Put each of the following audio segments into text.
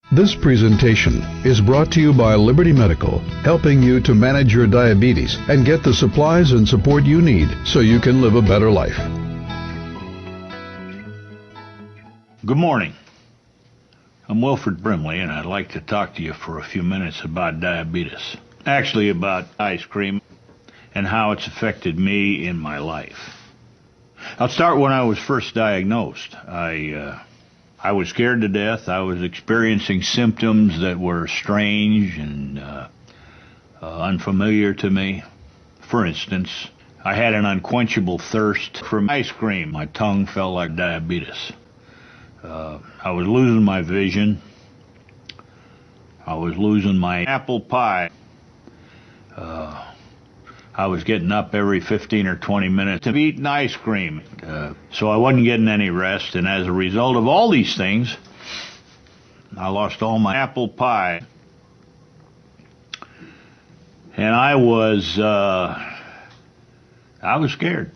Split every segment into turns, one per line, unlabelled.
This presentation is brought to you by Liberty Medical, helping you to manage your diabetes and get the supplies and support you need so you can live a better life.
Good morning. I'm Wilford Brimley, and I'd like to talk to you for a few minutes about diabetes. Actually, about ice cream and how it's affected me in my life. I'll start when I was first diagnosed. I was scared to death. I was experiencing symptoms that were strange and unfamiliar to me. For instance, I had an unquenchable thirst for ice cream. My tongue felt like diabetes. I was losing my vision. I was losing my apple pie. I was getting up every 15 or 20 minutes to eat ice cream. So I wasn't getting any rest, and as a result of all these things, I lost all my apple pie. And I was scared.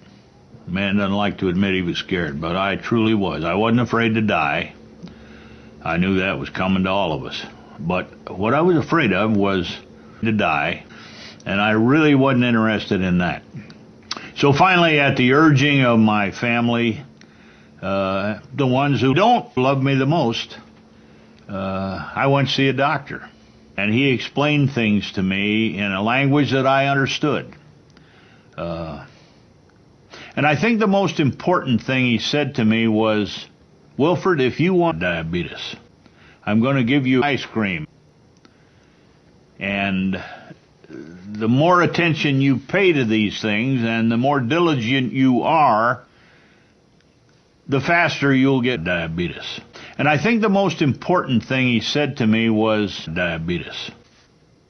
Man doesn't like to admit he was scared, but I truly was. I wasn't afraid to die. I knew that was coming to all of us. But what I was afraid of was to die. And I really wasn't interested in that. So finally, at the urging of my family, the ones who don't love me the most, I went to see a doctor. And he explained things to me in a language that I understood. And I think the most important thing he said to me was, Wilford, if you want diabetes, I'm going to give you ice cream. And the more attention you pay to these things and the more diligent you are, the faster you'll get diabetes. And I think the most important thing he said to me was diabetes.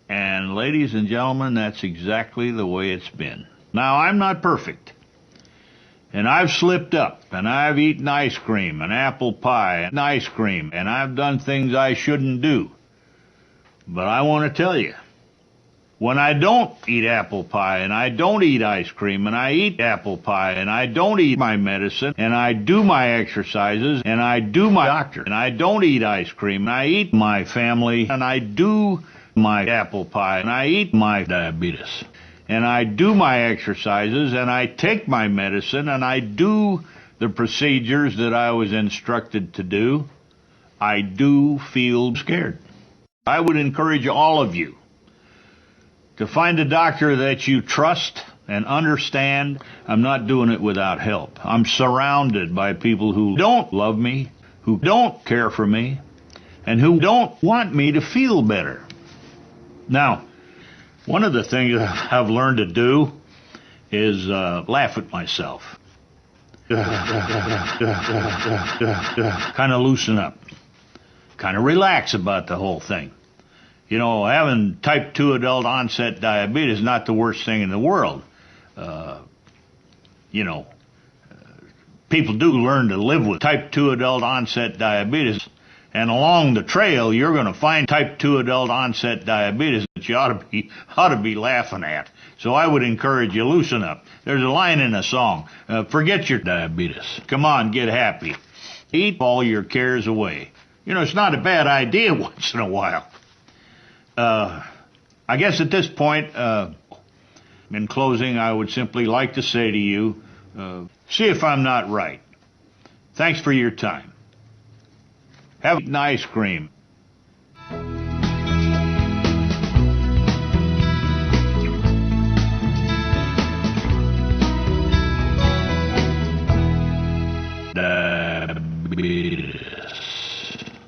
And ladies and gentlemen, that's exactly the way it's been. Now, I'm not perfect. And I've slipped up, and I've eaten ice cream and apple pie and ice cream, and I've done things I shouldn't do. But I want to tell you, when I don't eat apple pie and I don't eat ice cream and I eat apple pie and I don't eat my medicine and I do my exercises and I do my doctor and I don't eat ice cream and I eat my family and I do my apple pie and I eat my diabetes and I do my exercises and I take my medicine and I do the procedures that I was instructed to do, I do feel scared. I would encourage all of you to find a doctor that you trust and understand. I'm not doing it without help. I'm surrounded by people who don't love me, who don't care for me, and who don't want me to feel better. Now, one of the things I've learned to do is laugh at myself. Kind of loosen up. Kind of relax about the whole thing. You know, having type 2 adult onset diabetes is not the worst thing in the world. People do learn to live with type 2 adult onset diabetes. And along the trail, you're going to find type 2 adult onset diabetes that you ought to be laughing at. So I would encourage you, loosen up. There's a line in a song, forget your diabetes. Come on, get happy. Eat all your cares away. You know, it's not a bad idea once in a while. I guess at this point, in closing, I would simply like to say to you, see if I'm not right. Thanks for your time. Have an ice cream. Diabetes.